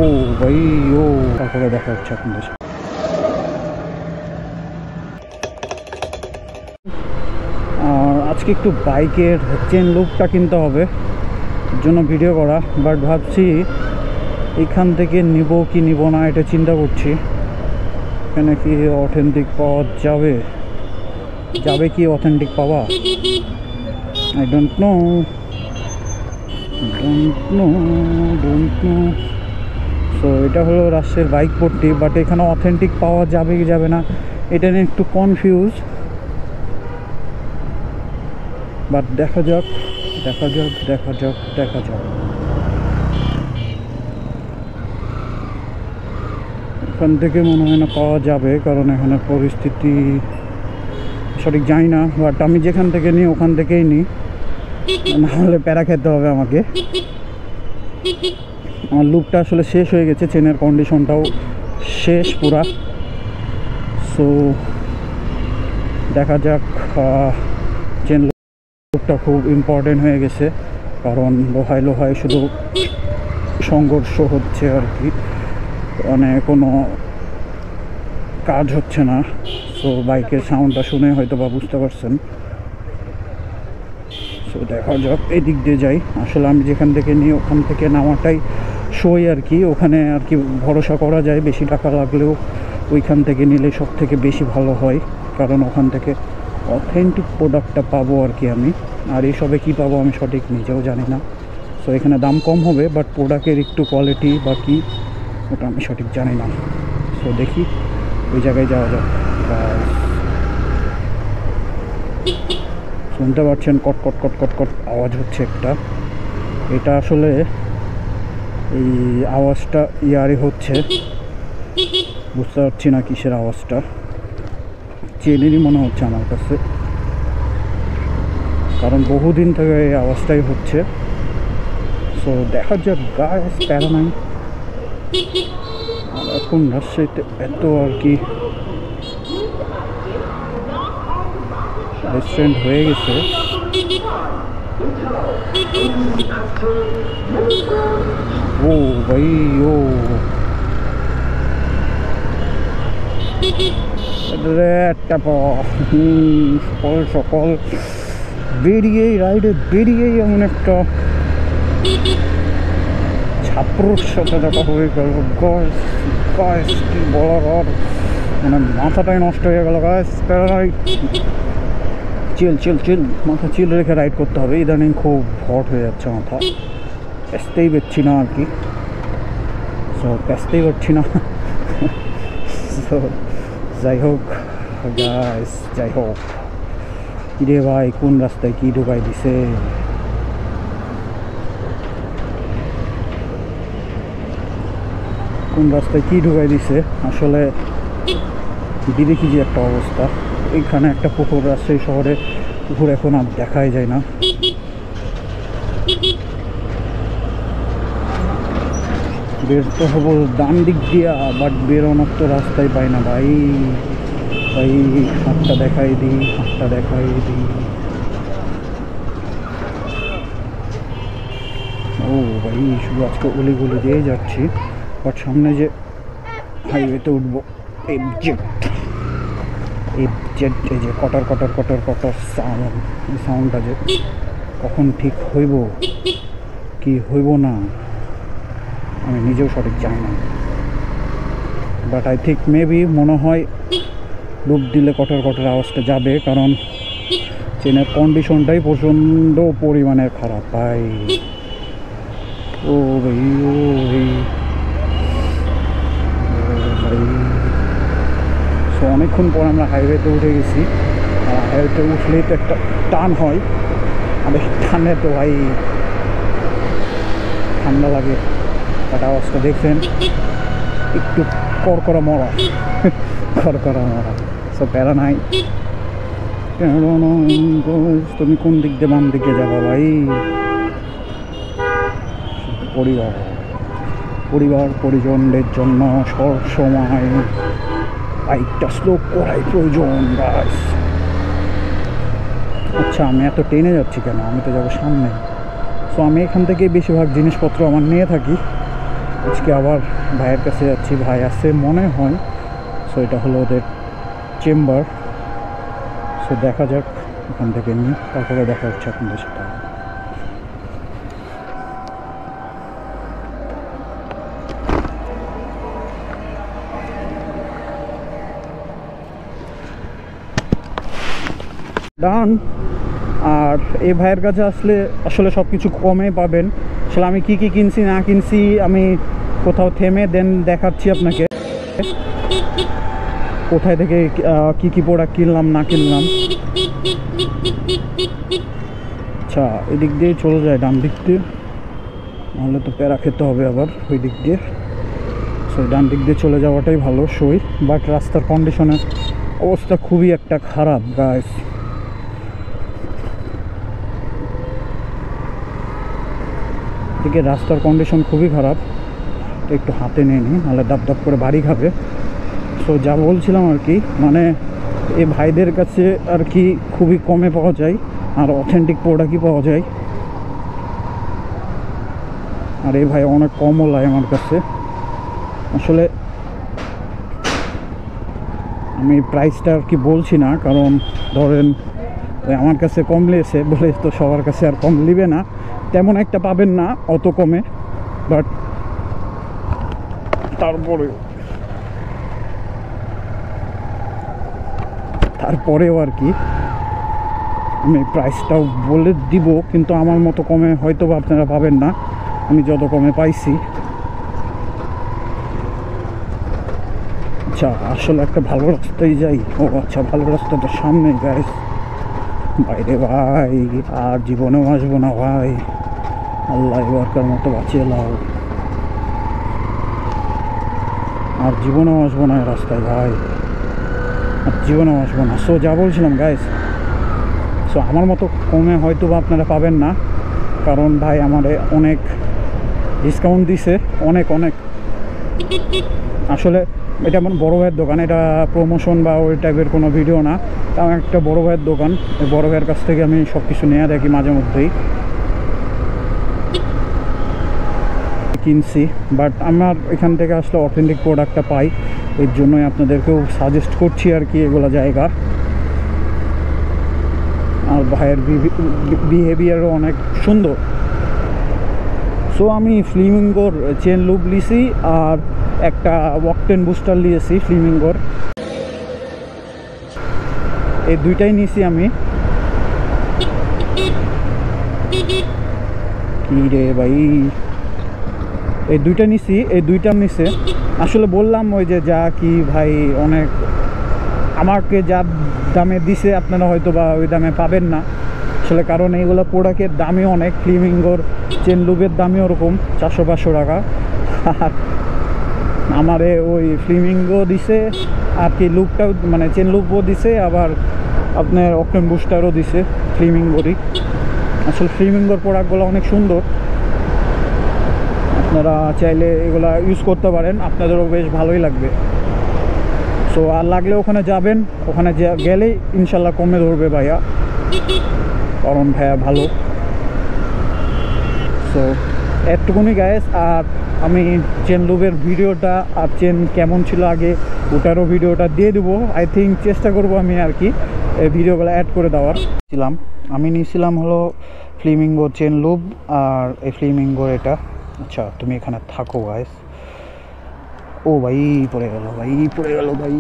ও ভাই, ও তারপরে দেখা হচ্ছে আপনাদের সাথে। আর আজকে একটু বাইকের চেন লুপটা কিনতে হবে, এর জন্য ভিডিও করা। বাট ভাবছি এখান থেকে নিব কি নিব না, এটা চিন্তা করছি। এখানে কি অথেন্টিক পাওয়া যাবে? যাবে কি অথেন্টিক পাওয়া? আই ডোন্ট নো, সো এটা হলো রাজশাহীর বাইক পট্টি, বাট এখানে অথেন্টিক পাওয়া যাবে কি যাবে না এটা নিয়ে একটু কনফিউজ। বাট দেখা যাক, দেখা যাক, দেখা যাক, দেখা যাক। এখান থেকে মনে হয় না পাওয়া যাবে, কারণ এখানে পরিস্থিতি সঠিক জানি না। বাট আমি যেখান থেকে নিই ওখান থেকেই নিই, নাহলে প্যারা খেতে হবে আমাকে। আমার লুপটা আসলে শেষ হয়ে গেছে, চেনের কন্ডিশনটাও শেষ পুরা। সো দেখা যাক। চেন লুপটা খুব ইম্পর্টেন্ট হয়ে গেছে, কারণ লোহায় লোহায় শুধু সংঘর্ষ হচ্ছে আর কি, মানে কোনো কাজ হচ্ছে না। সো বাইকের সাউন্ডটা শুনে হয়তো বা বুঝতে পারছেন। সো দেখা যাক, এই দিক দিয়ে যাই। আসলে আমি যেখান থেকে নিই ওখান থেকে নামাটাই সই আর কি, ওখানে আর কি ভরসা করা যায়। বেশি টাকা লাগলেও ওইখান থেকে নিলে সব থেকে বেশি ভালো হয়, কারণ ওখান থেকে অথেন্টিক প্রোডাক্টটা পাবো আর কি আমি। আর এইসবে কী পাবো আমি সঠিক নিজেও জানি না। সো এখানে দাম কম হবে, বাট প্রোডাক্টের একটু কোয়ালিটি বা কী ওটা আমি সঠিক জানি না। সো দেখি ওই জায়গায় যাওয়া যাক। শুনতে পাচ্ছেন কট কট কট কট কট আওয়াজ হচ্ছে একটা। এটা আসলে এই আওয়াজটা ইয়ারে হচ্ছে, বুঝতে পারছি না কিসের আওয়াজটা। চেনেরই মনে হচ্ছে আমার কাছে, কারণ বহুদিন থেকে এই আওয়াজটাই হচ্ছে। সো দেখা যাক গাইস, প্যারা নাই। এখন রাজশাহীতে এত আর কি রেস্টুরেন্ট হয়ে গেছে। ও ভাই, ও সকাল সকাল বেরিয়েই রাইডে বেরিয়েই এমন একটা ছাত্রর সাথে দেখা হয়ে গেল। গাইস গাইস কি বলার, আর মানে মাথাটাই নষ্ট হয়ে গেল গাইস। চিল চিল চিল, মাথা চিল রেখে রাইড করতে হবে। ইদানিং খুব হট হয়ে যাচ্ছে মাথা, পেঁচতেই পারছি না আর কি। সো পেঁচতেই পারছি না। সো যাই হোক গাইস, যাই হোক। কিরে ভাই, কোন রাস্তায় কি ঢুকাই দিছে? কোন রাস্তায় কি ঢুকাই দিছে আসলে বিদেখি যে একটা অবস্থা। এইখানে একটা পুকুর, রাজশাহী শহরে পুকুর এখন আর দেখাই যায় না। বের তো হবো ডান দিক দিয়া, বাট বেরোনোর তো রাস্তাই পাই না ভাই। ভাই হাতটা দেখাই দিই, হাতটা দেখাই দিই। ও ভাই, শুধু আজকে অলিগলি দিয়ে যাচ্ছি, বাট সামনে যে হাইওয়েতে উঠবো এই যে কটার কটার কটার কটার সাউন্ড, এই সাউন্ডটা যে কখন ঠিক হইব কি হইব না আমি নিজেও সঠিক জানি না। বাট আই থিঙ্ক মেবি মনে হয় ডুব দিলে কটার কটার আওয়াজটা যাবে, কারণ চেনের কন্ডিশনটাই প্রচণ্ড পরিমাণের খারাপ ভাই। ও ভাই, ও ভাই, সো অনেকক্ষণ পর আমরা হাইওয়েতে উঠে গেছি। আর হাইওয়েতে উঠলেই তো একটা টান হয়, আর এই টানে তো ভাই ঠান্ডা লাগে। বাট আওয়াজটা দেখছেন, একটু করকরা মরা, করকরা মরা। সো প্যারা নাই। তুমি কোন দিক দিয়ে বাম দিকে যাবা ভাই? পরিবার পরিবার পরিজনদের জন্য সব সময় বাইকটা স্লো করাই প্রয়োজন গাইস। আচ্ছা, আমি এত টেনে যাচ্ছি কেন? আমি তো যাবো সামনে। সো আমি এখান থেকেই বেশিরভাগ জিনিসপত্র আমার নিয়ে থাকি। আজকে আবার ভাইয়ের কাছে যাচ্ছি, ভাই আছে মনে হয়। সো এটা হলো ওদের চেম্বার। সো দেখা যাক, এখান থেকে নিই, তারপরে দেখা হচ্ছে আপনাদের সাথে। ডান। আর এই ভাইয়ের কাছে আসলে আসলে সব কিছু কমে পাবেন। আসলে আমি কি কি কিনছি না কিনছি আমি কোথাও থেমে দেন দেখাচ্ছি আপনাকে, কোথায় থেকে কি কি প্রোডাক্ট কিনলাম না কিনলাম। আচ্ছা, এদিক দিয়ে চলে যায় ডান দিক দিয়ে, নাহলে তো প্যারা খেতে হবে আবার ওই দিক দিয়ে। সো ডান দিক দিয়ে চলে যাওয়াটাই ভালো সই। বাট রাস্তার কন্ডিশনের অবস্থা খুবই একটা খারাপ গাইস। এদিকে রাস্তার কন্ডিশন খুবই খারাপ, একটু হাতে নিয়ে নিই, নাহলে দাপ দাপ করে বাড়ি খাবে। সো যা বলছিলাম আর কি, মানে এই ভাইদের কাছে আর কি খুবই কমে পাওয়া যায় আর অথেন্টিক প্রোডাক্টই পাওয়া যায়। আর এই ভাই অনেক কমও লাগে আমার কাছে। আসলে আমি প্রাইসটা আর কি বলছি না, কারণ ধরেন আমার কাছে কম লেগেছে বলে তো সবার কাছে আর কম নেবে না, তেমন একটা পাবেন না অত কমে। বাট তারপরেও আর কি আমি প্রাইসটাও বলে দিব, কিন্তু আমার মতো কমে হয়তো বা আপনারা পাবেন না আমি যত কমে পাইছি। আচ্ছা, আসলে একটা ভালো রাস্তায় যাই। ও আচ্ছা, ভালো রাস্তা তো সামনে গাইস। বাইরে ভাই আর জীবনেও আসবো না ভাই, আল্লাহ এবারকার মতো বাঁচিয়ে লাও। আর জীবনেও আসবো না রাস্তায় ভাই, আর জীবনেও আসবো না। সো যা বলছিলাম গাইস, সো আমার মতো কমে হয়তো বা আপনারা পাবেন না, কারণ ভাই আমারে অনেক ডিসকাউন্ট দিছে, অনেক অনেক। আসলে এটা আমার বড়ো ভাইয়ের দোকান, এটা প্রমোশন বা ওই টাইপের কোনো ভিডিও না। আমার একটা বড়ো ভাইয়ের দোকান, এই বড়ো ভাইয়ের কাছ থেকে আমি সব কিছু নিয়ে থাকি মাঝে মধ্যেই কিনছি। বাট আমার এখান থেকে আসলে অথেন্টিক প্রোডাক্টটা পাই, এর জন্যই আপনাদেরকেও সাজেস্ট করছি আর কি এগুলো জায়গা। আর ভাইয়ের বিহেভিয়ারও অনেক সুন্দর। সো আমি ফ্লেমিঙ্গোর চেন লুপ লিছি আর একটা ওয়াকটেন বুস্টার নিয়েছি ফ্লেমিঙ্গোর, এই দুইটাই নিয়েছি আমি। কি রে ভাই, এই দুইটা নিছি, এই দুইটা নিছে। আসলে বললাম ওই যে যা কি ভাই, অনেক আমাকে যা দামে দিছে আপনারা হয়তো বা ওই দামে পাবেন না আসলে, কারণ এইগুলো প্রোডাক্টের দামই অনেক। ফ্লেমিঙ্গোর চেন লুপের দামই ওরকম 400-500 টাকা। আর আমারে ওই ফ্লেমিঙ্গো দিছে আর কি, লুপটাও মানে চেন লুপও দিছে, আবার আপনার ওয়াকটেন বুস্টারও দিছে ফ্লেমিঙ্গোরই। আসলে ফ্লেমিঙ্গোর প্রোডাক্টগুলো অনেক সুন্দর, আপনারা চাইলে এগুলা ইউজ করতে পারেন, আপনাদেরও বেশ ভালোই লাগবে। সো আর লাগলে ওখানে যাবেন, ওখানে গেলেই ইনশাল্লাহ কমে ধরবে ভাইয়া, কারণ ভাইয়া ভালো। So একটুকুনি guys. আর আমি চেন লুপের ভিডিওটা আর চেন কেমন ছিল আগে ওটারও ভিডিওটা দিয়ে দেবো। আই থিঙ্ক চেষ্টা করবো আমি আর কি এই ভিডিওগুলো অ্যাড করে দেওয়ার। আমি নিয়েছিলাম হলো ফ্লেমিঙ্গো চেন লুপ আর এই ফ্লেমিঙ্গোর এটা। আচ্ছা, তুমি এখানে থাকো গাইস। ও ভাই পড়ে গেল, ভাই পড়ে গেল ভাই।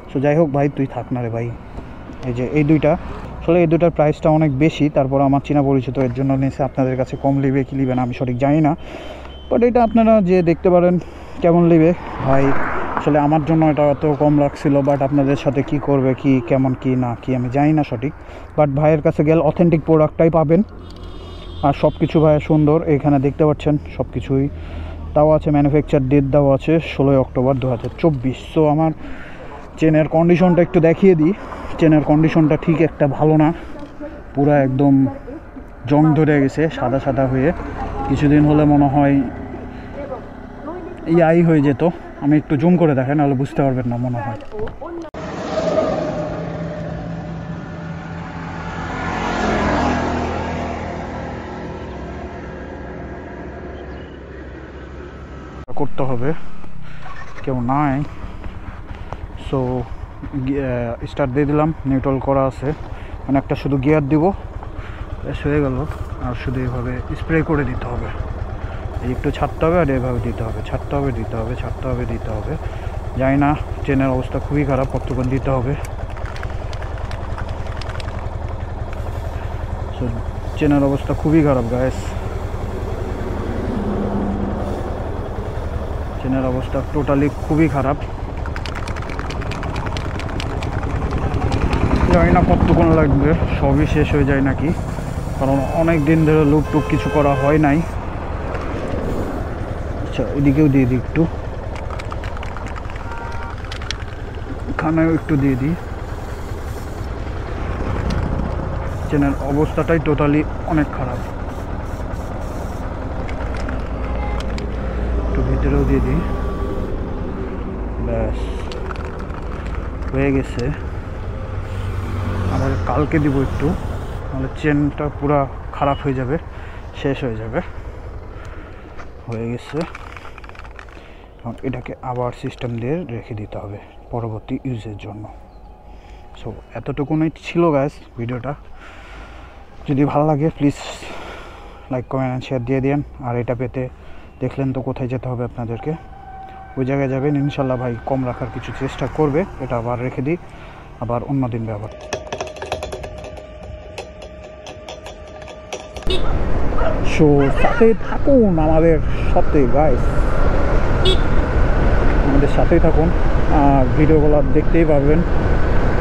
সো যাই হোক ভাই, তুই থাক না রে ভাই। এই যে এই দুইটা, আসলে এই দুটার প্রাইসটা অনেক বেশি, তারপর আমার চেনা পরিচিত এর জন্য নিয়েছে। আপনাদের কাছে কম নেবে কি নেবে না আমি সঠিক জানি না, বাট এটা আপনারা যে দেখতে পারেন কেমন নেবে ভাই। আসলে আমার জন্য এটা অত কম লাগছিল, বাট আপনাদের সাথে কি করবে কি কেমন কি না কি আমি জানি না সঠিক। বাট ভাইয়ের কাছে গেলে অথেন্টিক প্রোডাক্টটাই পাবেন। আর সব কিছু ভাইয়া সুন্দর, এখানে দেখতে পাচ্ছেন সব কিছুই। তাও আছে ম্যানুফ্যাকচার ডেট দেওয়া আছে 16 অক্টোবর 2024। সো আমার চেনের কন্ডিশনটা একটু দেখিয়ে দিই। চেনের কন্ডিশনটা ঠিক একটা ভালো না, পুরো একদম জং ধরে গেছে সাদা সাদা হয়ে। কিছুদিন হলে মনে হয় ইয়াই হয়ে যেত। আমি একটু জুম করে দেখেন, নাহলে বুঝতে পারবেন না মনে হয়। করতে হবে, কেউ নাই। সো স্টার্ট দিয়ে দিলাম, নিউট্রাল করা আছে, মানে একটা শুধু গিয়ার দিব, ব্যাস হয়ে গেল। আর শুধু এইভাবে স্প্রে করে দিতে হবে, একটু ছাড়তে হবে আর এভাবে দিতে হবে, ছাড়তে হবে দিতে হবে, ছাড়তে হবে দিতে হবে। জানি না, ট্রেনের অবস্থা খুবই খারাপ, কতক্ষণ দিতে হবে। সো ট্রেনের অবস্থা খুবই খারাপ গাইস, ট্রেনের অবস্থা টোটালি খুবই খারাপ। জানি না কতক্ষণ লাগবে, সবই শেষ হয়ে যায় নাকি, কারণ অনেক দিন ধরে লুপ টুপ কিছু করা হয় নাই। আচ্ছা, এদিকেও দিয়ে দিই, একটু খানায়ও একটু দিয়ে দিই। ট্রেনের অবস্থাটাই টোটালি অনেক খারাপ। একটু ভিতরেও দিয়ে দিই, ব্যাস হয়ে গেছে। আবার কালকে দিব একটু, নাহলে চেনটা পুরো খারাপ হয়ে যাবে, শেষ হয়ে যাবে। হয়ে গেছে, এখন এটাকে আবার সিস্টেম দিয়ে রেখে দিতে হবে পরবর্তী ইউজের জন্য। সো এতটুকুনই ছিল গাইস ভিডিওটা। যদি ভালো লাগে please like comment and share দিয়ে দিন। আর এটা পেতে দেখলেন তো কোথায় যেতে হবে আপনাদেরকে, ওই জায়গায় যাবেন। ইনশাল্লাহ ভাই কম রাখার কিছু চেষ্টা করবে। এটা আবার রেখে দিই, আবার অন্য দিন ব্যবহার। সো সাথেই থাকুন আমাদের সাথে গাইস, আমাদের সাথেই থাকুন আর ভিডিওগুলো দেখতেই পাবেন।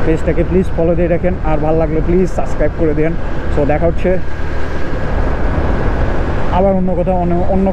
পেজটাকে প্লিজ ফলো দিয়ে রাখেন, আর ভালো লাগলে প্লিজ সাবস্ক্রাইব করে দেন। সো দেখা হচ্ছে আবার অন্য কোথাও, অন্য কোনো